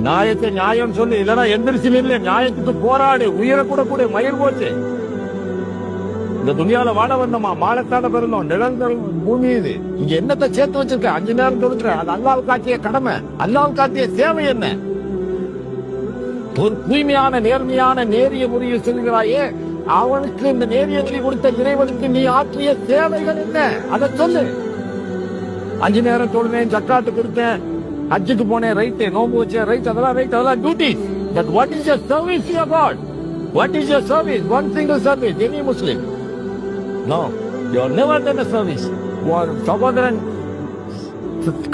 நியாயத்தை நியாயம் சொல்லு, இல்லைன்னா எந்திரிச்சு நில்லு, நியாயத்துக்கு போராடு, உயிரை கூட மயிர் போச்சு. இந்த துணியால வாழ வந்தோமா, மாலத்தால பிறந்தோம், நிழல் பூமி இது. இங்க என்னத்தை சேர்த்து வச்சிருக்க? 5 நேரம் தொழுகிற, அது அல்லாஹ் காட்டிய கடமை, அல்லாஹ் காட்டிய சேவை என்ன? ஒரு தூய்மையான நேர்மையான நேரிய முறையில் செல்கிறாயே, அவனுக்கு இந்த நேரிய வழி கொடுத்த இறைவனுக்கு நீ ஆற்றிய சேவைகள் என்ன? அதை சொல்லு. 5 நேரம் தொழுவேன், ஜக்காத்து கொடுத்தேன், ஹஜ்ஜுக்கு போனேன், ரைட்டு, நோம்பு வச்சேன், ரைட், அதெல்லாம் ரைட், அதெல்லாம் duties. But what is your service to your God? What is your service? One single service, any Muslim? No, you have never done a service. சகோதரன்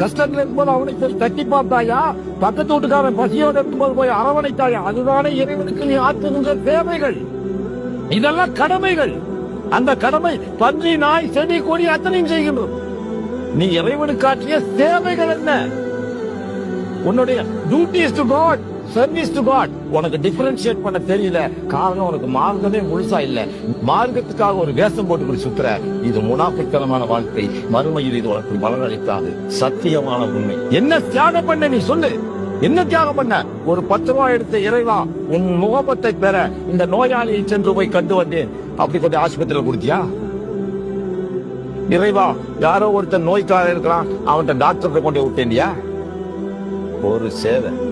கஷ்டத்துல இருக்கும்போது அவனுக்கு தட்டி பார்த்தாயா? பக்கத்து வீட்டுக்காரன் பசியோடு இருக்கும்போது போய் அரவணைத்தாயா? அதுதானே இறைவனுக்கு நீ ஆற்றுகின்ற சேவைகள். இதெல்லாம் கடமைகள். அந்த கடமை பன்றி, நாய், செடி, கொடி அத்தனையும் செய்கின்றோம். நீ இறைவனுக்கு ஆற்றிய சேவைகள் என்ன? உன்னுடைய duty is to God, service to God. உனக்கு டிஃபரன்ஷியேட் பண்ண தெரியல. காரணம், உனக்கு மார்க்கமே முழுசா இல்ல. மார்க்கத்துக்காக ஒரு வேஷம் போட்டு சுத்துற. இது முனாஃபித்தனமான வாழ்க்கை. மறுமையில் இது உனக்கு பலன் அளிக்காது. சத்தியமான உண்மை. என்ன தியாகம் பண்ண நீ சொல்லு? என்ன தியாகம் பண்ண? ஒரு 10 ரூபாய் எடுத்த இறைவா, உன் முகப்பத்தை பெற இந்த நோயாளியை சென்று போய் கண்டு வந்தேன், அப்படி கொஞ்சம் ஆஸ்பத்திரியில் கொடுத்தியா? இறைவா, யாரோ ஒருத்தர் நோய்க்காக இருக்கிறான், அவன்கிட்ட டாக்டர் கொண்டு விட்டேன்டியா? ஒரு சேவை.